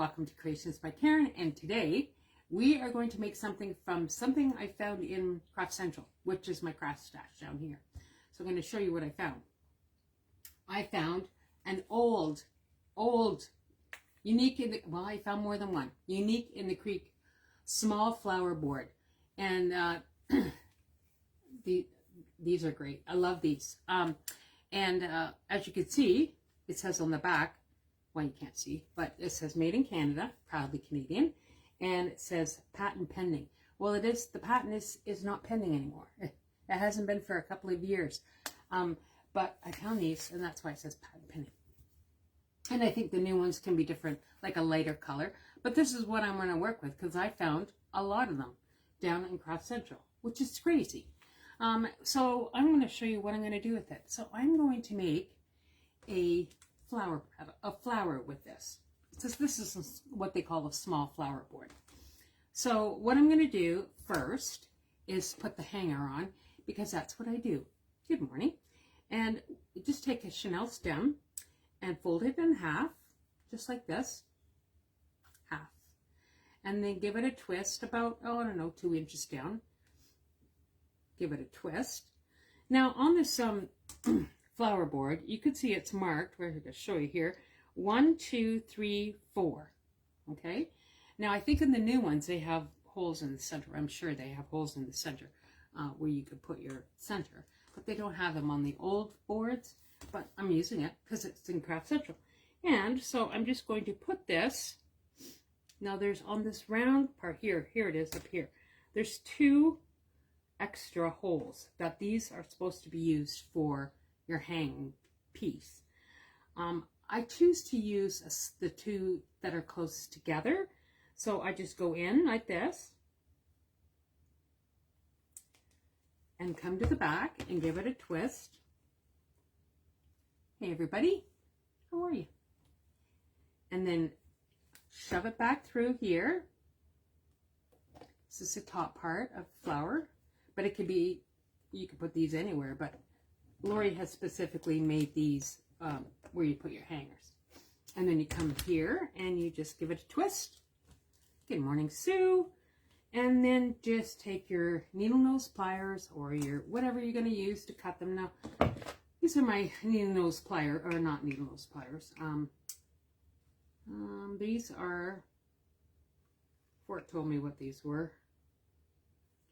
Welcome to Creations by Karen, and today we are going to make something from something I found in Craft Central, which is my craft stash down here. So I'm going to show you what I found. I found an old, unique in the, well, I found more than one, unique in the creek, small flower board. And these are great. I love these. As you can see, it says on the back, well, you can't see, but it says made in Canada, proudly Canadian, and it says patent pending. Well, it is, the patent is not pending anymore. It hasn't been for a couple of years. But I found these, and that's why it says patent pending. And I think the new ones can be different, like a lighter color. But this is what I'm going to work with, because I found a lot of them down in Craft Central, which is crazy. So I'm going to show you what I'm going to do with it. So I'm going to make a flower with this. This is what they call a small flower board. So what I'm going to do first is put the hanger on, because that's what I do. Good morning. And just take a chenille stem and fold it in half, just like this, half. And then give it a twist about, oh, I don't know, 2 inches down. Give it a twist. Now on this flower board, you can see it's marked, where I'm going to show you here, 1, 2, 3, 4. Okay. Now I think in the new ones they have holes in the center. I'm sure they have holes in the center where you could put your center, but they don't have them on the old boards. But I'm using it because it's in Craft Central. And so I'm just going to put this. Now there's on this round part here it is up here. There's 2 extra holes that these are supposed to be used for your hanging piece. I choose to use the 2 that are closest together. So I just go in like this and come to the back and give it a twist. Hey everybody, how are you? And then shove it back through here. This is the top part of the flower, but it could be, you could put these anywhere, but Lori has specifically made these where you put your hangers. And then you come here and you just give it a twist. Good morning, Sue. And then just take your needle nose pliers or your whatever you're going to use to cut them. Now, these are my needle nose pliers, or not needle nose pliers. These are, Fort told me what these were.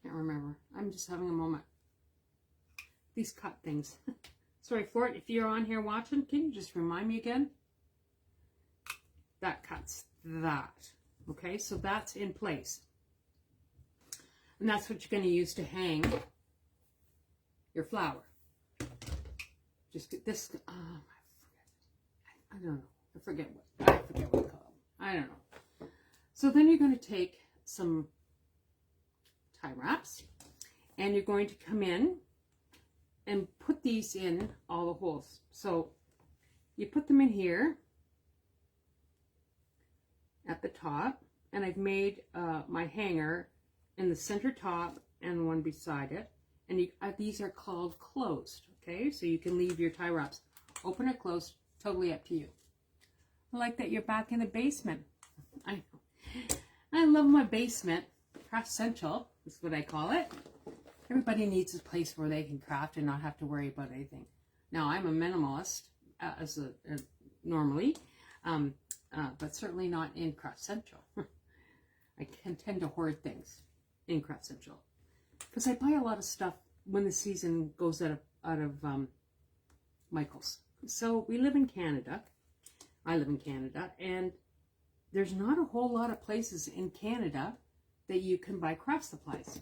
Can't remember. I'm just having a moment. These cut things. Sorry, Fort, if you're on here watching, can you just remind me again? That cuts that. Okay, so that's in place. And that's what you're going to use to hang your flower. Just get this, I don't know. I forget what we call them. I don't know. So then you're going to take some tie wraps and you're going to come in and put these in all the holes. So you put them in here at the top, and I've made my hanger in the center top and one beside it. And these are called closed. Okay, so you can leave your tie wraps open or closed, totally up to you. I like that you're back in the basement. I know. I love my basement. Craft Central is what I call it. Everybody needs a place where they can craft and not have to worry about anything. Now, I'm a minimalist normally, but certainly not in Craft Central. I can tend to hoard things in Craft Central because I buy a lot of stuff when the season goes out of Michael's. So we live in Canada. I live in Canada, and there's not a whole lot of places in Canada that you can buy craft supplies.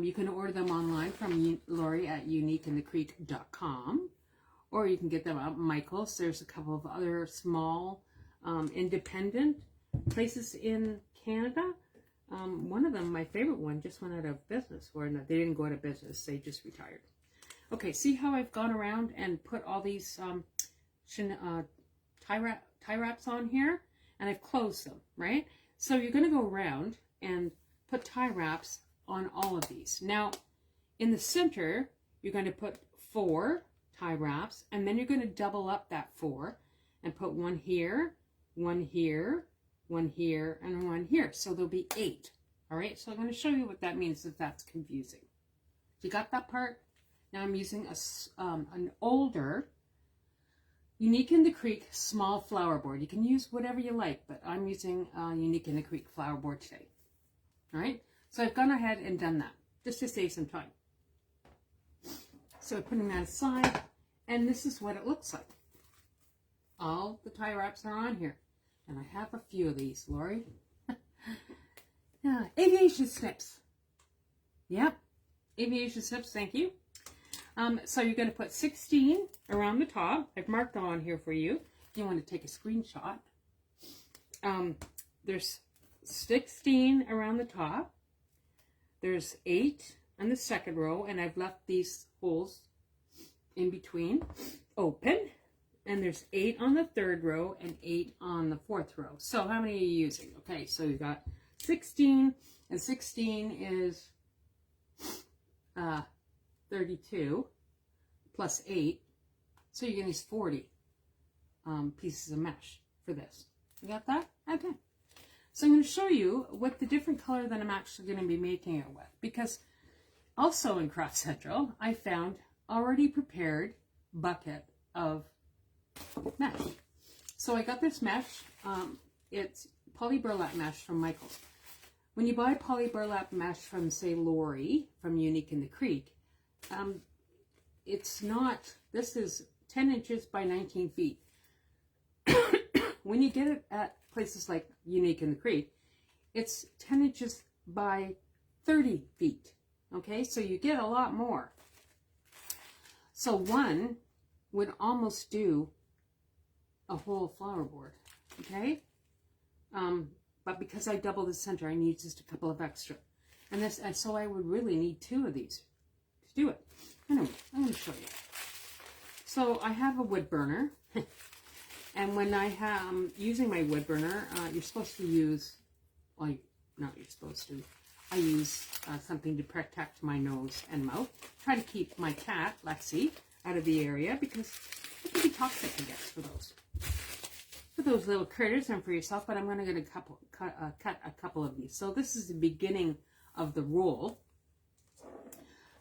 You can order them online from Lori at uniqueinthecreek.com, or you can get them at Michael's. There's a couple of other small independent places in Canada. One of them, my favorite one, just went out of business. Or no, they didn't go out of business, they just retired. Okay, see how I've gone around and put all these tie wraps on here, and I've closed them, right? So you're going to go around and put tie wraps on all of these. Now, in the center, you're going to put 4 tie wraps, and then you're going to double up that 4 and put one here, one here, and one here. So there'll be 8. All right, so I'm going to show you what that means if that's confusing. You got that part? Now I'm using an older Unique in the Creek small flower board. You can use whatever you like, but I'm using Unique in the Creek flower board today. All right, so I've gone ahead and done that just to save some time. So putting that aside, and this is what it looks like. All the tie wraps are on here, and I have a few of these, Lori. Aviation snips. Yep, aviation snips, thank you. So you're going to put 16 around the top. I've marked on here for you. If you want to take a screenshot. There's 16 around the top. There's 8 on the second row, and I've left these holes in between open. And there's 8 on the third row and 8 on the fourth row. So how many are you using? Okay, so you've got 16, and 16 is 32 plus 8. So you're going to use 40 pieces of mesh for this. You got that? Okay. So I'm going to show you what the different color that I'm actually going to be making it with. Because also in Craft Central, I found already prepared bucket of mesh. So I got this mesh. It's poly burlap mesh from Michaels. When you buy poly burlap mesh from, say, Lori from Unique in the Creek, it's not, this is 10 inches by 19 feet. When you get it at places like Unique in the Creek, it's 10 inches by 30 feet. Okay, so you get a lot more. So one would almost do a whole flower board, okay? But because I double the center, I need just a couple of extra. And so I would really need 2 of these to do it. Anyway, I'm going to show you. So I have a wood burner. And when I am using my wood burner, you're supposed to use, well, not you're supposed to, I use something to protect my nose and mouth. Try to keep my cat, Lexi, out of the area because it can be toxic, I guess, for those little critters and for yourself. But I'm going to cut a couple of these. So this is the beginning of the roll.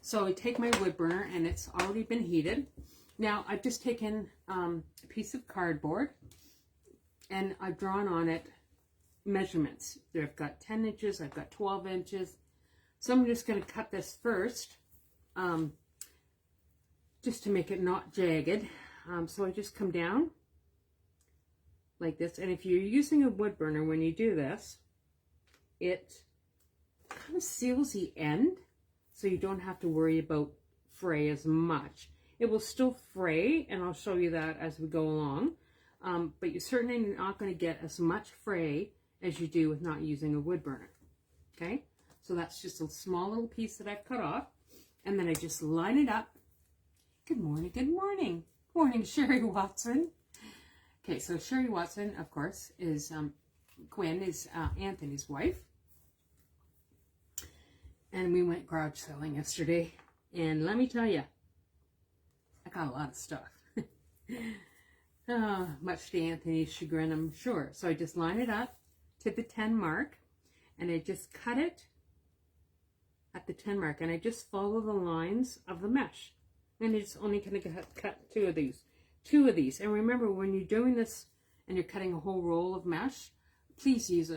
So I take my wood burner, and it's already been heated. Now I've just taken a piece of cardboard, and I've drawn on it measurements. I've got 10 inches, I've got 12 inches. So I'm just going to cut this first, just to make it not jagged. So I just come down like this. And if you're using a wood burner, when you do this, it kind of seals the end, so you don't have to worry about fray as much. It will still fray, and I'll show you that as we go along. But you're certainly not going to get as much fray as you do with not using a wood burner. Okay, so that's just a small little piece that I've cut off, and then I just line it up. Good morning, good morning. Good morning, Sherry Watson. Okay, so Sherry Watson, of course, is Quinn is Anthony's wife. And we went garage selling yesterday, and let me tell you, I got a lot of stuff. Much to Anthony's chagrin, I'm sure. So I just line it up to the 10 mark, and I just cut it at the 10 mark, and I just follow the lines of the mesh. And it's only going to cut 2 of these. 2 of these. And remember, when you're doing this and you're cutting a whole roll of mesh, please use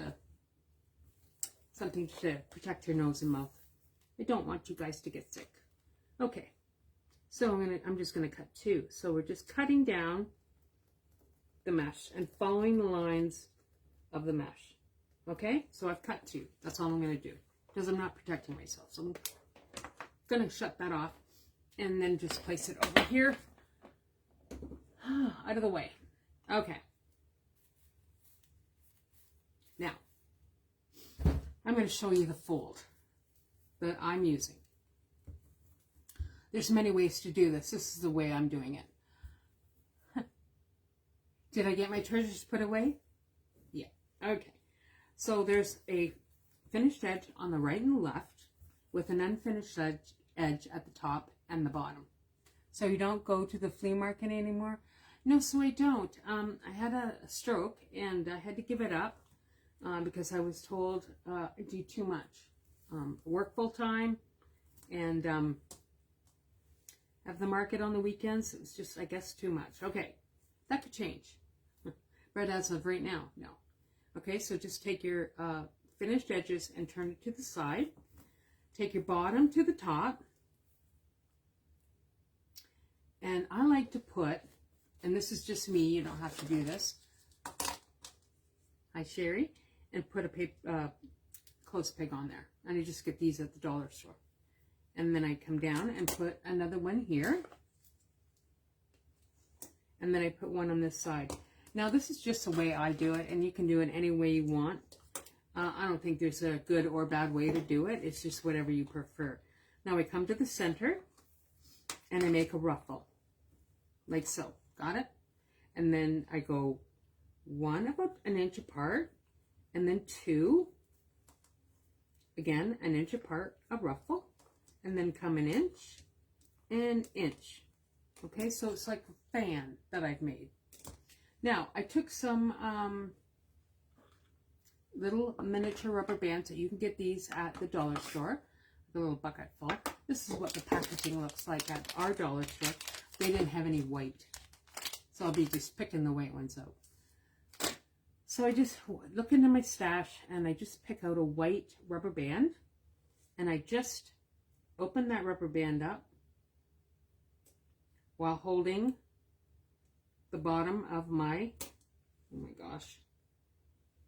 something to protect your nose and mouth. I don't want you guys to get sick. Okay, so I'm just gonna cut 2. So we're just cutting down the mesh and following the lines of the mesh. Okay, so I've cut 2. That's all I'm gonna do because I'm not protecting myself. So I'm gonna shut that off and then just place it over here, out of the way. Okay. Now, I'm going to show you the fold that I'm using. There's many ways to do this. This is the way I'm doing it. Did I get my treasures put away? Yeah. Okay. So there's a finished edge on the right and left with an unfinished edge at the top and the bottom. So you don't go to the flea market anymore? No, so I don't. I had a stroke and I had to give it up. because I was told I do too much. Work full time and have the market on the weekends. It was just, I guess, too much. Okay, that could change. But as of right now, no. Okay, so just take your finished edges and turn it to the side. Take your bottom to the top. And I like to put, and this is just me, you don't have to do this. Hi, Sherry. And put a paper, clothes peg on there. And I just get these at the dollar store. And then I come down and put another one here. And then I put one on this side. Now, this is just the way I do it, and you can do it any way you want. I don't think there's a good or bad way to do it. It's just whatever you prefer. Now, I come to the center, and I make a ruffle, like so. Got it? And then I go one about an inch apart, and then two, again, an inch apart, a ruffle, and then come an inch and inch. Okay, so it's like a fan that I've made. Now, I took some little miniature rubber bands that you can get these at the dollar store, the little bucket full. This is what the packaging looks like at our dollar store. They didn't have any white, so I'll be just picking the white ones out. So I just look into my stash and I just pick out a white rubber band, and I just open that rubber band up while holding the bottom of my, oh my gosh,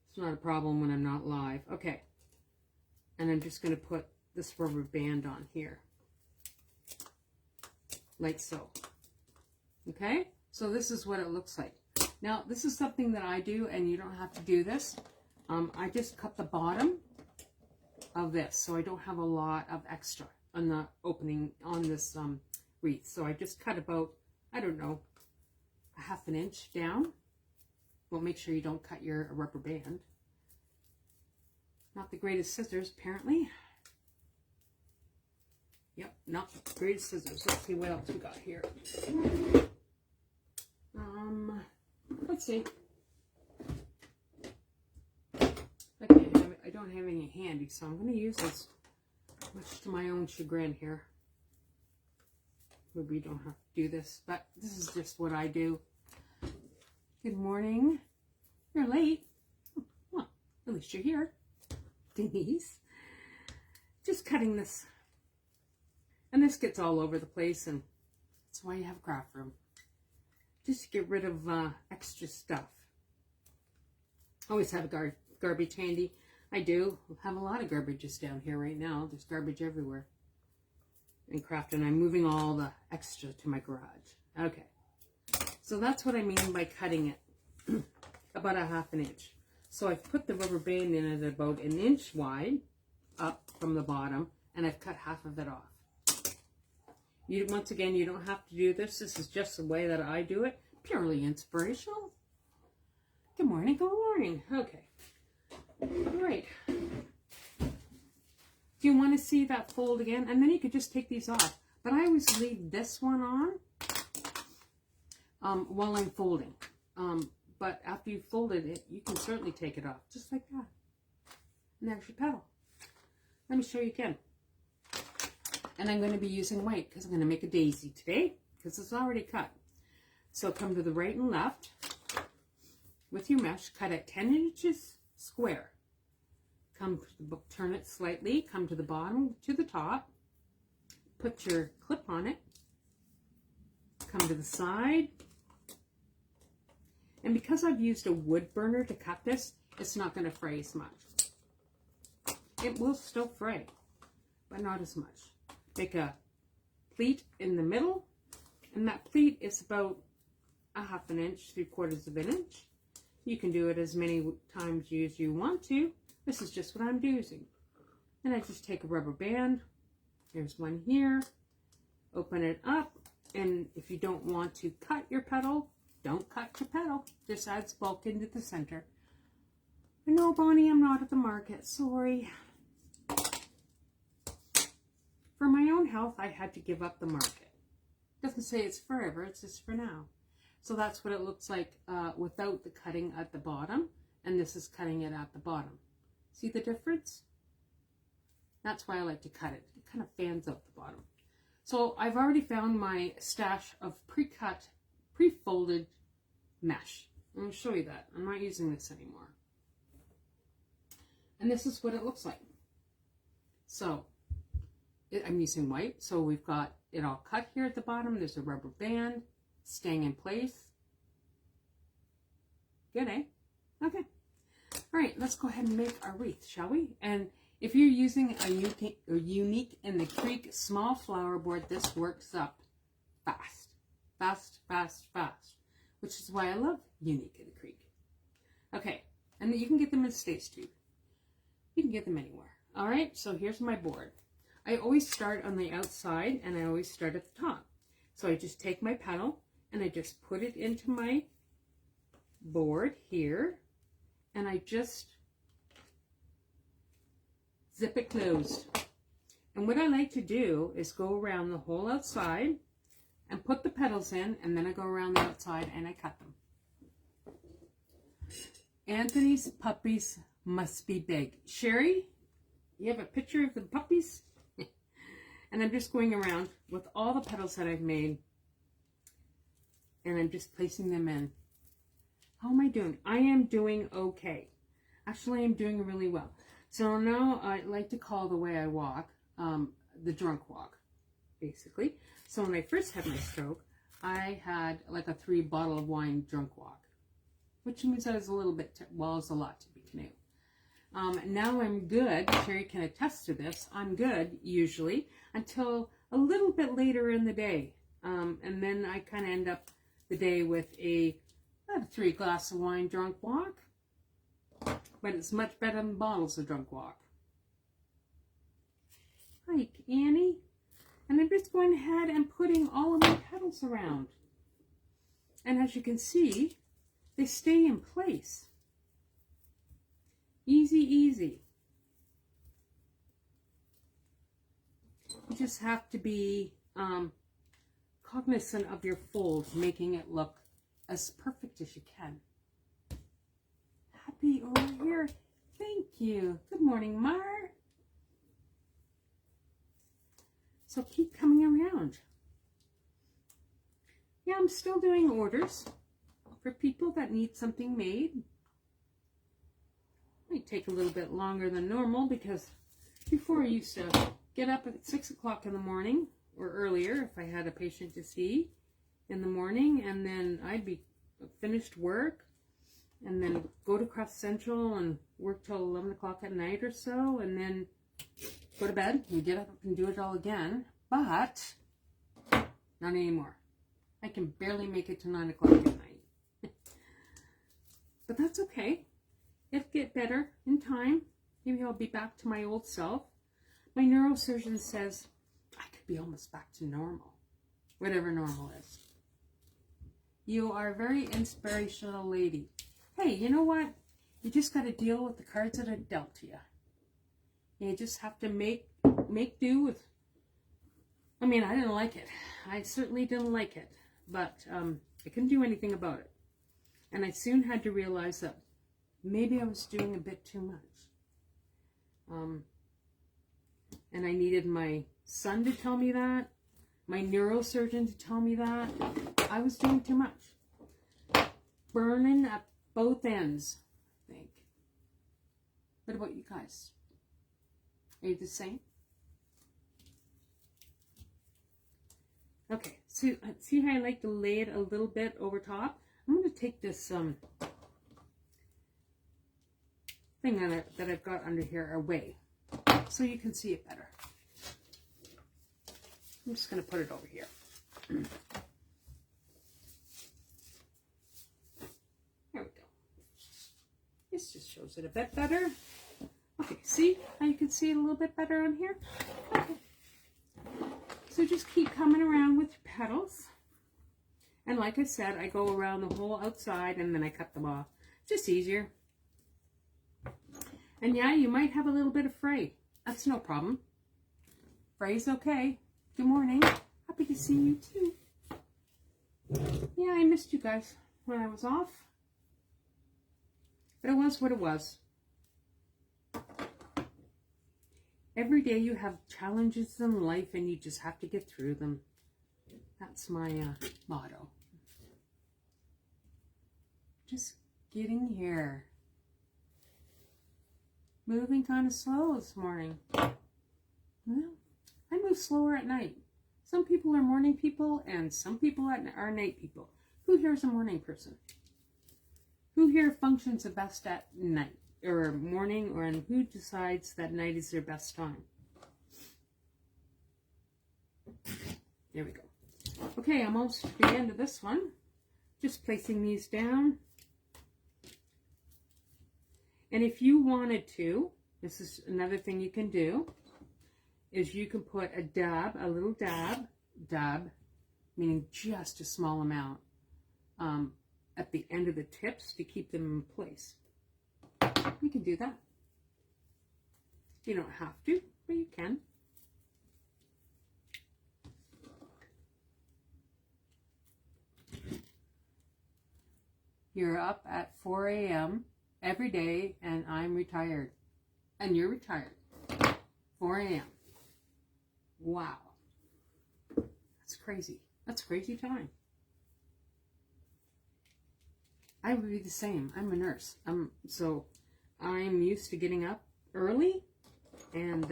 it's not a problem when I'm not live. Okay, and I'm just going to put this rubber band on here, like so. Okay, so this is what it looks like. Now, this is something that I do, and you don't have to do this. I just cut the bottom of this, so I don't have a lot of extra on the opening on this wreath. So I just cut about, I don't know, a half an inch down. Well, make sure you don't cut your rubber band. Not the greatest scissors, apparently. Yep, not the greatest scissors. Let's see what else we got here. Let's see. I don't have any handy, so I'm going to use this, much to my own chagrin here. Maybe you don't have to do this, but this is just what I do. Good morning. You're late. Well, at least you're here. Denise. Just cutting this. And this gets all over the place, and that's why you have a craft room. Just to get rid of extra stuff. Always have a garbage handy. I do have a lot of garbages down here right now. There's garbage everywhere. In craft, and I'm moving all the extra to my garage. Okay. So that's what I mean by cutting it. About a half an inch. So I've put the rubber band in at about an inch wide up from the bottom, and I've cut half of it off. Once again, you don't have to do this. This is just the way that I do it. Purely inspirational. Good morning, good morning. Okay. All right. Do you want to see that fold again? And then you could just take these off. But I always leave this one on while I'm folding. But after you've folded it, you can certainly take it off. Just like that. And there's your petal. Let me show you again. And I'm going to be using white because I'm going to make a daisy today because it's already cut. So come to the right and left with your mesh. Cut at 10 inches square. Turn it slightly. Come to the bottom to the top. Put your clip on it. Come to the side. And because I've used a wood burner to cut this, it's not going to fray as much. It will still fray, but not as much. Make a pleat in the middle, and that pleat is about a half an inch, 3/4 of an inch. You can do it as many times as you want to. This is just what I'm using. And I just take a rubber band. There's one here. Open it up, and if you don't want to cut your petal, don't cut your petal. Just adds bulk into the center. No, Bonnie, I'm not at the market. Sorry. For my own health, I had to give up the market. Doesn't say it's forever, it's just for now. So that's what it looks like without the cutting at the bottom. and this is cutting it at the bottom. See the difference? That's why I like to cut it. It kind of fans out the bottom. So I've already found my stash of pre-cut, pre-folded mesh. I'm going to show you that. I'm not using this anymore. And this is what it looks like. So I'm using white. So we've got it all cut here at the bottom. There's a rubber band staying in place. Good, eh? Okay. All right, let's go ahead and make our wreath, shall we? And if you're using a Unique in the Creek small flower board, this works up fast. Fast, fast, fast. Which is why I love Unique in the Creek. Okay, and you can get them in State Street. You can get them anywhere. All right, so here's my board. I always start on the outside, and I always start at the top. So I just take my petal, and I just put it into my board here, and I just zip it closed. And what I like to do is go around the whole outside and put the petals in, and then I go around the outside and I cut them. Anthony's puppies must be big. Sherry, you have a picture of the puppies? And I'm just going around with all the petals that I've made, and I'm just placing them in. How am I doing? I am doing okay. Actually, I'm doing really well. So now I like to call the way I walk the drunk walk, basically. So when I first had my stroke, I had like a 3-bottle of wine drunk walk, which means I was a little bit, well, it's a lot to be canoe. Now I'm good. Sherry can attest to this. I'm good usually until a little bit later in the day. And then I kind of end up the day with about a 3 glass of wine drunk walk. But it's much better than bottles of drunk walk. Hi, Annie. And I'm just going ahead and putting all of my petals around. And as you can see, they stay in place. Easy, easy. You just have to be cognizant of your fold, making it look as perfect as you can. Happy over here. Thank you. Good morning, Mar. So keep coming around. Yeah, I'm still doing orders for people that need something made. Might take a little bit longer than normal because before I used to get up at 6 o'clock in the morning or earlier if I had a patient to see in the morning, and then I'd be finished work and then go to Cross Central and work till 11 o'clock at night or so, and then go to bed and get up and do it all again. But not anymore. I can barely make it to 9 o'clock at night. But that's okay. It'll get better in time. Maybe I'll be back to my old self. My neurosurgeon says I could be almost back to normal. Whatever normal is. You are a very inspirational lady. Hey, you know what? You just got to deal with the cards that are dealt to you. You just have to make do with. I mean, I didn't like it. I certainly didn't like it. But I couldn't do anything about it. And I soon had to realize that maybe I was doing a bit too much. And I needed my son to tell me that. My neurosurgeon to tell me that. I was doing too much. Burning at both ends, I think. What about you guys? Are you the same? Okay, so see how I like to lay it a little bit over top? I'm going to take this thing that I've got under here away so you can see it better. I'm just going to put it over here. There we go. This just shows it a bit better. Okay, see how you can see it a little bit better on here? Okay. So just keep coming around with your petals. And like I said, I go around the whole outside and then I cut them off. Just easier. And yeah, you might have a little bit of fray. That's no problem. Fray's okay. Good morning. Happy to see you too. Yeah, I missed you guys when I was off. But it was what it was. Every day you have challenges in life and you just have to get through them. That's my motto. Just getting here. Moving kind of slow this morning. Well, I move slower at night. Some people are morning people and some people are night people. Who here is a morning person? Who here functions the best at night or morning, or and who decides that night is their best time? There we go. Okay, I'm almost to the end of this one. Just placing these down. And if you wanted to, this is another thing you can do, is you can put a dab, a little dab, meaning just a small amount, at the end of the tips to keep them in place. You can do that. You don't have to, but you can. You're up at 4 a.m. every day, and I'm retired. And you're retired. 4 a.m. Wow. That's crazy. That's crazy time. I would be the same. I'm a nurse. So I'm used to getting up early, and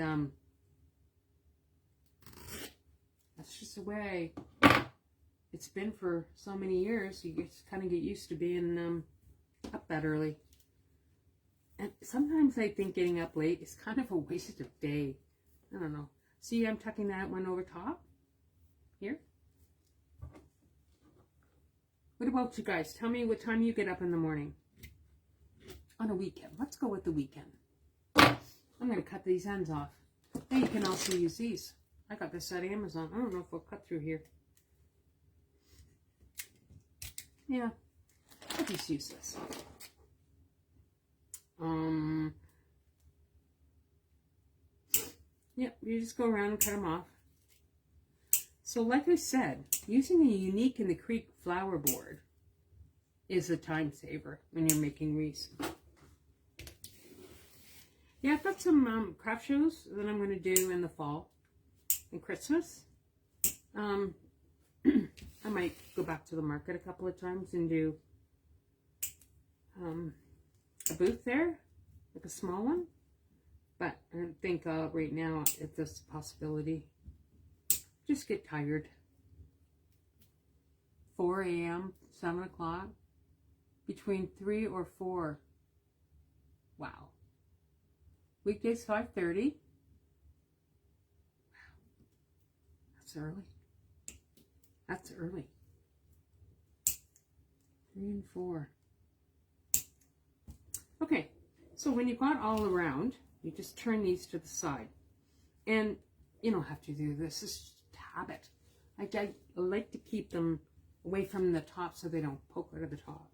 that's just the way it's been for so many years. You just kind of get used to being up that early. And sometimes I think getting up late is kind of a waste of day. I don't know. See, I'm tucking that one over top here. What about you guys? Tell me what time you get up in the morning. On a weekend. Let's go with the weekend. I'm going to cut these ends off. Hey, you can also use these. I got this at Amazon. I don't know if we'll cut through here. Yeah, I'll just use this. Yeah, you just go around and cut them off. So like I said, using a Unique in the Creek flower board is a time saver when you're making wreaths. Yeah, I've got some craft shows that I'm going to do in the fall and Christmas. I might go back to the market a couple of times and do a booth there, like a small one. But I don't think right now it's just a possibility. Just get tired. 4 a.m., 7 o'clock, between 3 or 4. Wow. Weekdays 5:30. Wow. That's early. That's early. 3 and 4. Okay, so when you got all around, you just turn these to the side. And you don't have to do this. It's just habit. I like to keep them away from the top so they don't poke out of the top.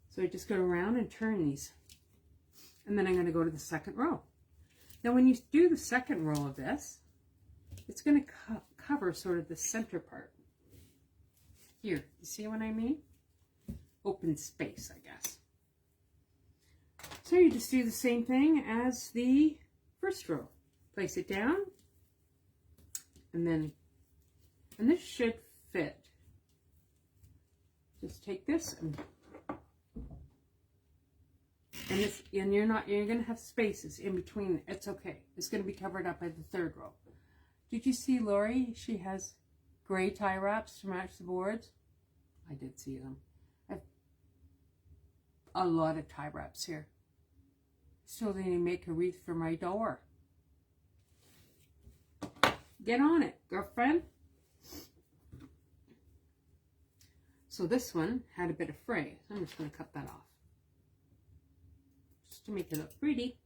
So I just go around and turn these. And then I'm going to go to the second row. Now when you do the second row of this, it's going to cover sort of the center part. Here, you see what I mean? Open space, I guess. So you just do the same thing as the first row. Place it down. And this should fit. Just take this and you're going to have spaces in between. It's okay. It's going to be covered up by the third row. Did you see Lori? She has gray tie wraps to match the boards. I did see them. I have a lot of tie wraps here. So they make a wreath for my door. Get on it, girlfriend. So this one had a bit of fray. So I'm just going to cut that off. Just to make it look pretty.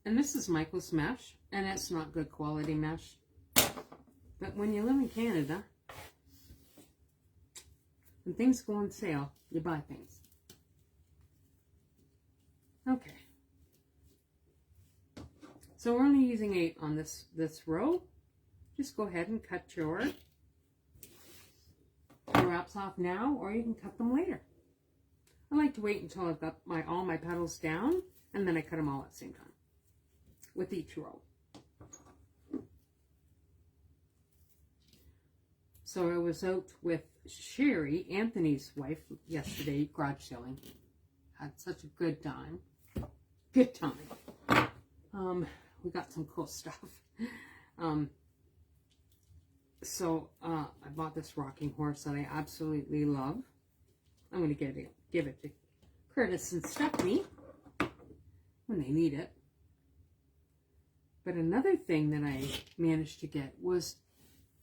And this is Michael's mesh. And it's not good quality mesh. But when you live in Canada, when things go on sale, you buy things. Okay. So we're only using 8 on this row. Just go ahead and cut your the wraps off now, or you can cut them later. I like to wait until I've got all my petals down, and then I cut them all at the same time with each row. So I was out with Sherry, Anthony's wife, yesterday, garage selling. Had such a good time. Good time. We got some cool stuff. So I bought this rocking horse that I absolutely love. I'm going to give it to Curtis and Stephanie when they need it. But another thing that I managed to get was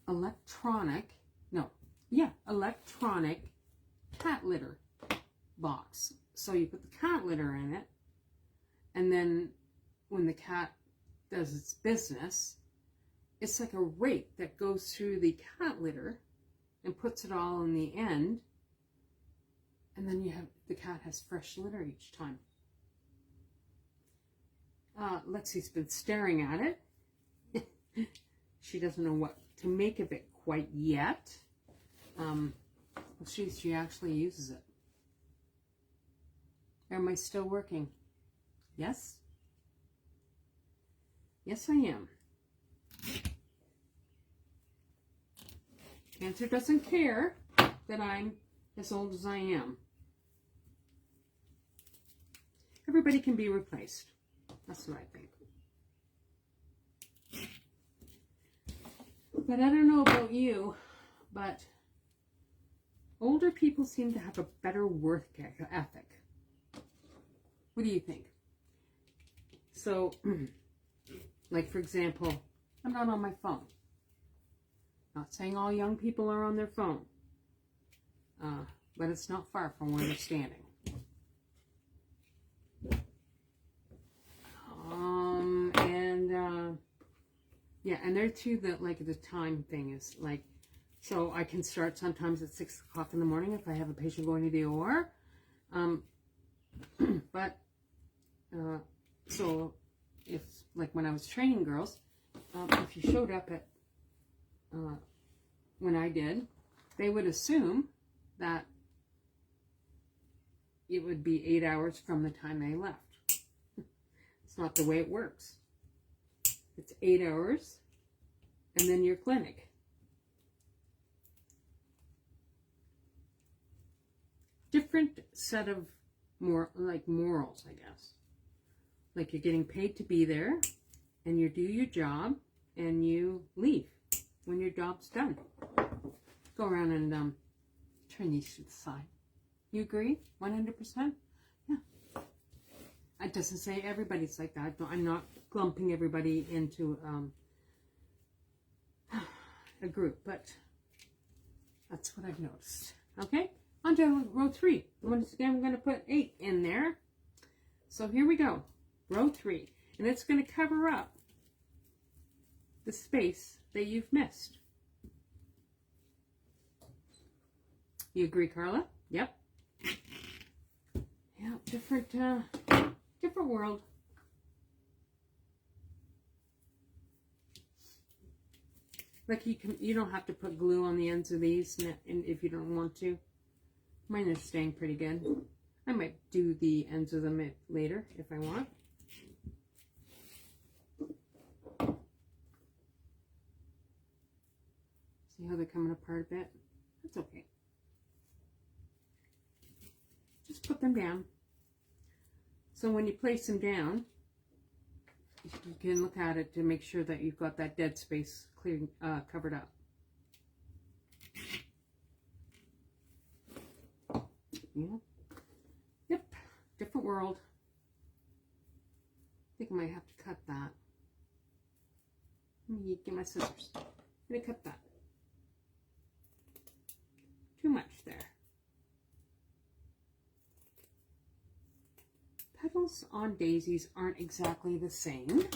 electronic cat litter box. So you put the cat litter in it, and then when the cat does its business, it's like a rake that goes through the cat litter and puts it all in the end, and then the cat has fresh litter each time. Lexi's been staring at it. She doesn't know what to make of it quite yet. She actually uses it. Am I still working? Yes? Yes, I am. Cancer doesn't care that I'm as old as I am. Everybody can be replaced. That's what I think. But I don't know about you, but older people seem to have a better work ethic. What do you think? So, like for example, I'm not on my phone. Not saying all young people are on their phone, but it's not far from where they're standing. Yeah, and there too, the time thing is like, so I can start sometimes at 6 o'clock in the morning if I have a patient going to the OR. So if, like when I was training girls, if you showed up at, when I did, they would assume that it would be 8 hours from the time they left. It's not the way it works. It's 8 hours and then your clinic. Different set of morals, I guess. Like you're getting paid to be there and you do your job and you leave when your job's done. Go around and turn these to the side. You agree? 100%? Yeah. It doesn't say everybody's like that. I'm not clumping everybody into a group, but that's what I've noticed. Okay, on to row 3. Once again, I'm going to put 8 in there. So here we go, row 3, and it's going to cover up the space that you've missed. You agree, Carla? Yep. Yeah, different world. Like you don't have to put glue on the ends of these, and if you don't want to. Mine is staying pretty good. I might do the ends of them later if I want. See how they're coming apart a bit? That's okay. Just put them down. So when you place them down, you can look at it to make sure that you've got that dead space clear, covered up. Yeah. Yep. Different world. I think I might have to cut that. Let me get my scissors. I'm going to cut that. Too much there. Petals on daisies aren't exactly the same,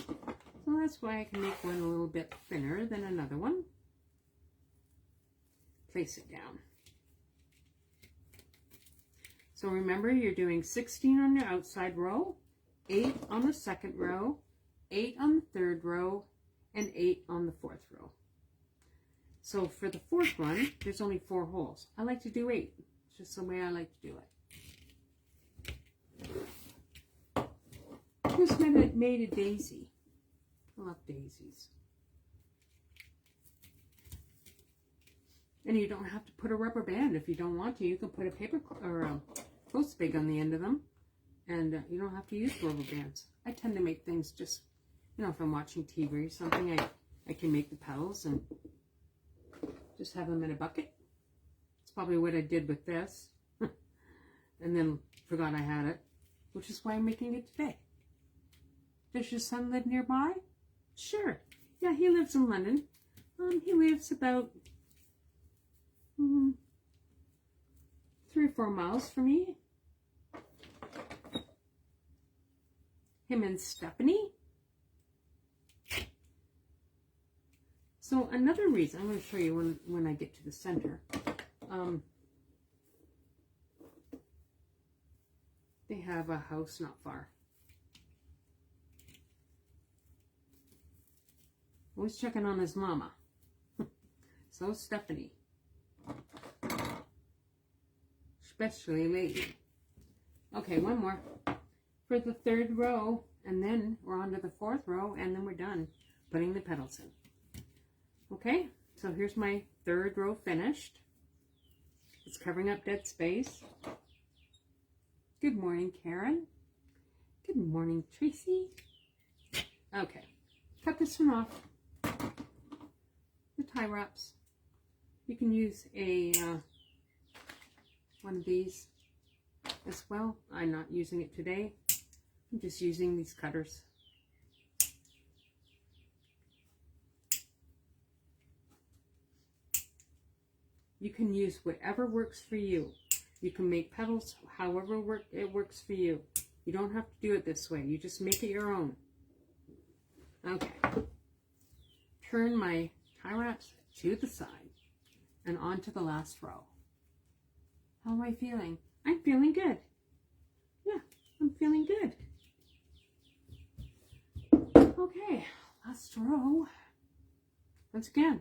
so that's why I can make one a little bit thinner than another one. Place it down. So remember, you're doing 16 on your outside row, 8 on the second row, 8 on the third row, and 8 on the fourth row. So for the fourth one, there's only 4 holes. I like to do 8. It's just the way I like to do it. Just made a daisy. I love daisies. And you don't have to put a rubber band if you don't want to. You can put a paper or a clothes peg on the end of them, and you don't have to use rubber bands. I tend to make things just, you know, if I'm watching TV or something, I can make the petals and just have them in a bucket. It's probably what I did with this, and then forgot I had it, which is why I'm making it today. Does your son live nearby? Sure. Yeah, he lives in London. He lives about 3 or 4 miles from me. Him and Stephanie. So another reason, I'm going to show you when I get to the center. They have a house not far. Always checking on his mama. So Stephanie. Especially lately. Okay, one more. For the 3rd row, and then we're on to the 4th row, and then we're done putting the petals in. Okay, so here's my 3rd row finished. It's covering up dead space. Good morning, Karen. Good morning, Tracy. Okay, cut this one off. The tie wraps. You can use a one of these as well. I'm not using it today. I'm just using these cutters. You can use whatever works for you. You can make petals however it works for you. You don't have to do it this way. You just make it your own. Okay. Turn my tie wraps to the side and onto the last row. How am I feeling? I'm feeling good. Yeah, I'm feeling good. Okay, last row. Once again,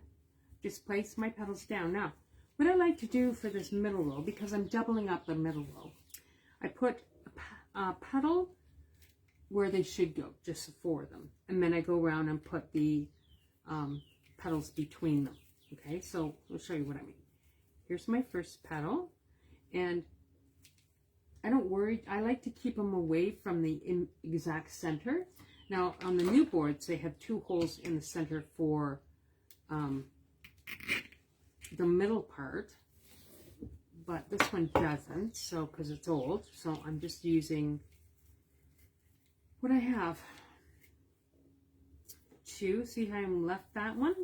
just place my petals down. Now, what I like to do for this middle row, because I'm doubling up the middle row, I put a petal where they should go, just 4 of them. And then I go around and put the petals between them. Okay, so I'll show you what I mean. Here's my first petal, and I don't worry. I like to keep them away from the exact center. Now, on the new boards, they have 2 holes in the center for the middle part, but this one doesn't, so because it's old. So I'm just using what I have. 2, see how I left that one?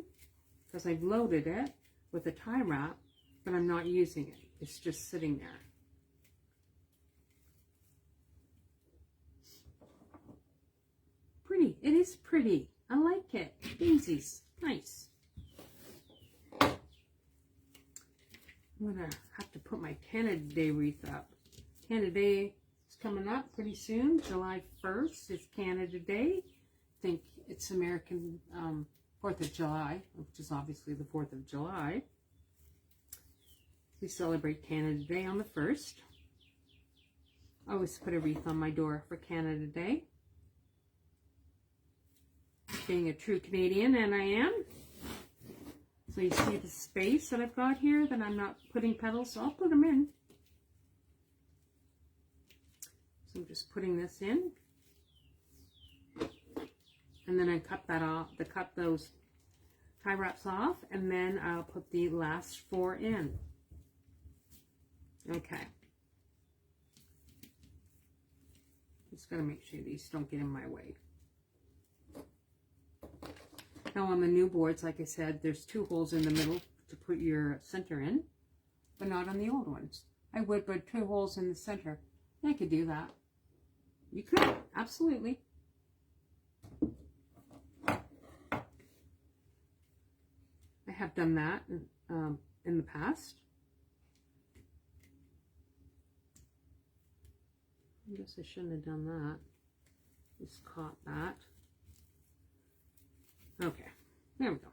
Because I've loaded it with a tie wrap, but I'm not using it. It's just sitting there. Pretty. It is pretty. I like it. Daisies. Nice. I'm going to have to put my Canada Day wreath up. Canada Day is coming up pretty soon. July 1st is Canada Day. I think it's American 4th of July, which is obviously the 4th of July. We celebrate Canada Day on the 1st. I always put a wreath on my door for Canada Day. Being a true Canadian, and I am. So you see the space that I've got here that I'm not putting petals, so I'll put them in. So I'm just putting this in. And then I cut that off, cut those tie wraps off, and then I'll put the last 4 in. Okay. Just gotta make sure these don't get in my way. Now on the new boards, like I said, there's 2 holes in the middle to put your center in, but not on the old ones. I would put 2 holes in the center. I could do that. You could, absolutely. I have done that in the past. I guess I shouldn't have done that. Just caught that. Okay, there we go.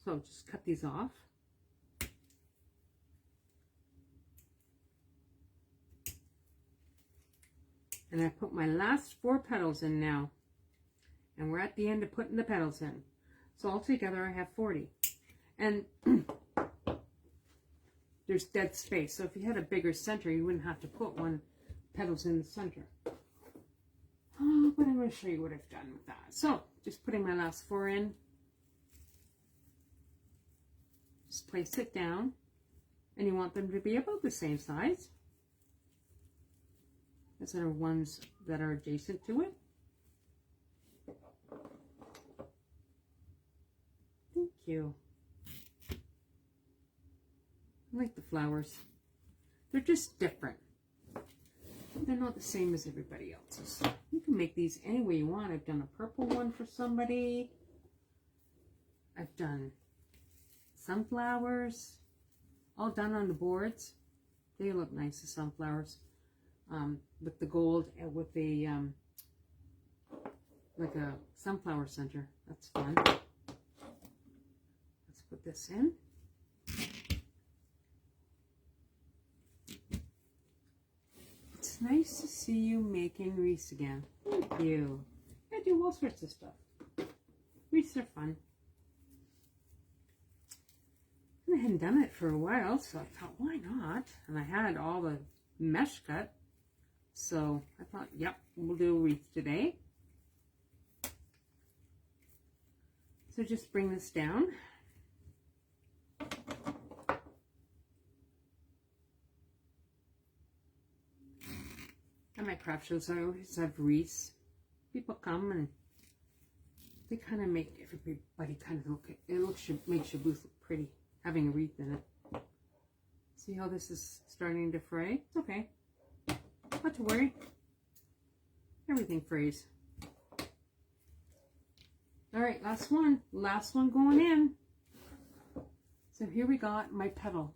So just cut these off. And I put my last 4 petals in now. And we're at the end of putting the petals in. So altogether I have 40. And there's dead space. So if you had a bigger center, you wouldn't have to put 1 petals in the center. Oh, but I'm going to show you what I've done with that. So just putting my last 4 in. Just place it down. And you want them to be about the same size as the ones that are adjacent to it. Thank you. I like the flowers. They're just different. They're not the same as everybody else's. You can make these any way you want. I've done a purple one for somebody. I've done sunflowers, all done on the boards. They look nice, the sunflowers, with the gold and with the like a sunflower center. That's fun. Let's put this in. It's nice to see you making wreaths again. Thank you. I do all sorts of stuff. Wreaths are fun. I hadn't done it for a while, so I thought, why not? And I had all the mesh cut, so I thought, yep, we'll do a wreath today. So just bring this down. At my craft shows, I always have wreaths. People come and they kind of make everybody kind of look, makes your booth look pretty, having a wreath in it. See how this is starting to fray? It's okay. Not to worry. Everything frays. Alright, last one. Last one going in. So here we got my petal.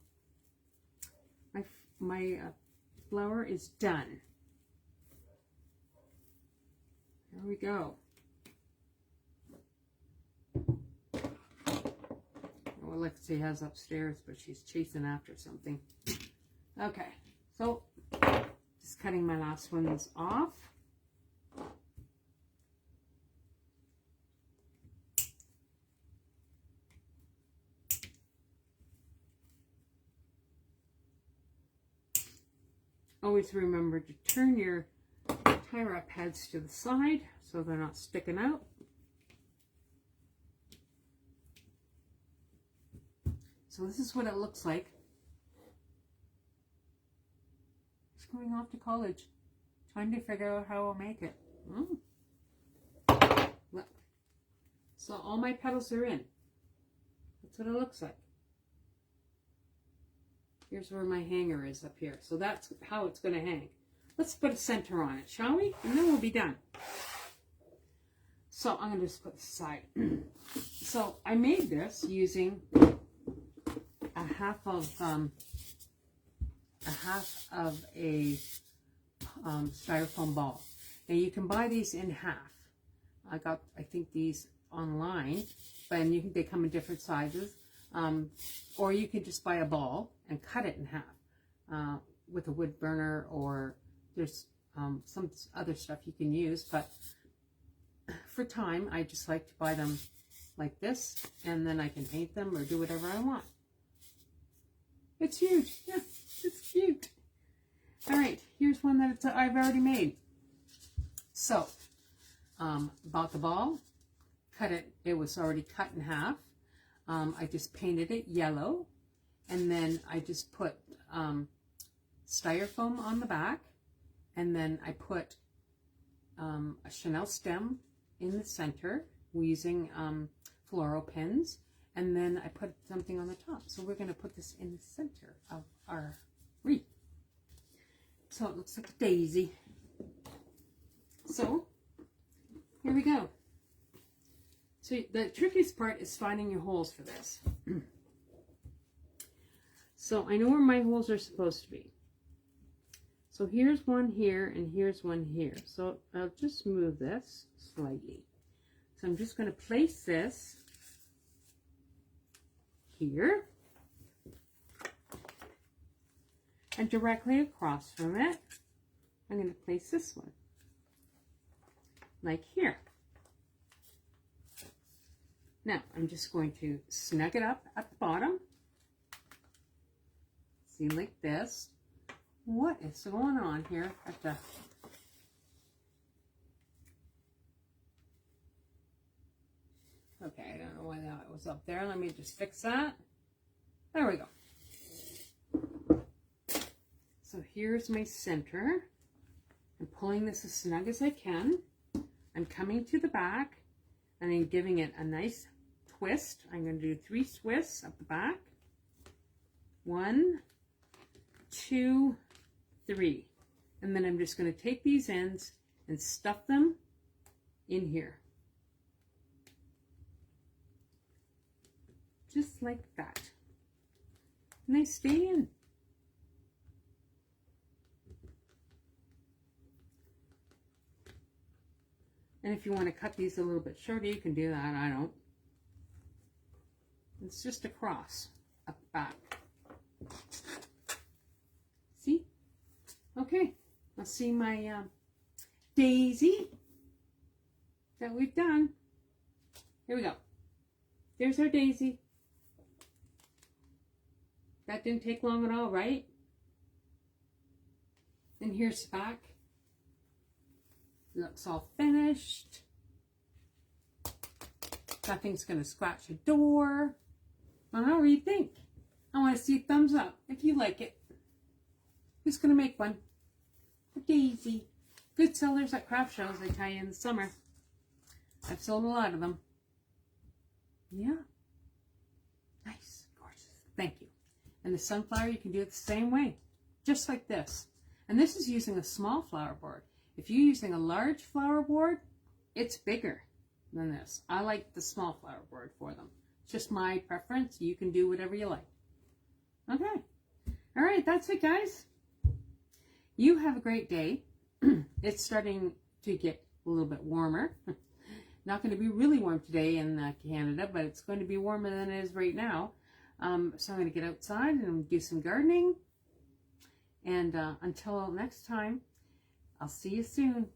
My flower is done. There we go. Well, Lexi has upstairs, but she's chasing after something. Okay, so just cutting my last ones off. Always remember to turn your tie wrap heads to the side so they're not sticking out. So this is what it looks like. Just going off to college, trying to figure out how I'll make it. Look. So all my petals are in. That's what it looks like. Here's where my hanger is up here. So that's how it's going to hang. Let's put a center on it, shall we? And then we'll be done. So I'm going to just put this aside. So I made this using a half of a styrofoam ball. Now you can buy these in half. I think these online, but they come in different sizes. Or you can just buy a ball and cut it in half with a wood burner, or there's some other stuff you can use. But for time, I just like to buy them like this, and then I can paint them or do whatever I want. It's huge. Yeah, it's cute. All right, here's one that I've already made. So, bought the ball, cut it. It was already cut in half. I just painted it yellow, and then I just put styrofoam on the back, and then I put a Chanel stem in the center using floral pins, and then I put something on the top. So we're going to put this in the center of our wreath. So it looks like a daisy. So here we go. So the trickiest part is finding your holes for this. So I know where my holes are supposed to be. So here's one here and here's one here. So I'll just move this slightly. So I'm just going to place this here. And directly across from it, I'm going to place this one, like here. Now, I'm just going to snug it up at the bottom. See, like this. What is going on here at the... Okay, I don't know why that was up there. Let me just fix that. There we go. So here's my center. I'm pulling this as snug as I can. I'm coming to the back and then giving it a nice twist. I'm going to do 3 twists up the back. 1, 2, 3. And then I'm just going to take these ends and stuff them in here. Just like that. And they stay in. And if you want to cut these a little bit shorter, you can do that. I don't. It's just a cross up the back. See? Okay. I'll see my daisy that we've done. Here we go. There's our daisy. That didn't take long at all, right? And here's the back. Looks all finished. Nothing's going to scratch a door. I don't know, what do you think? I want to see a thumbs up if you like it. Who's going to make one? For Daisy. Good sellers at craft shows, I tell you, in the summer. I've sold a lot of them. Yeah. Nice. Gorgeous. Thank you. And the sunflower, you can do it the same way. Just like this. And this is using a small flower board. If you're using a large flower board, it's bigger than this. I like the small flower board for them. It's just my preference. You can do whatever you like. Okay. All right, that's it, guys. You have a great day. It's starting to get a little bit warmer. Not going to be really warm today in Canada, but it's going to be warmer than it is right now. So I'm going to get outside and do some gardening. And until next time, I'll see you soon.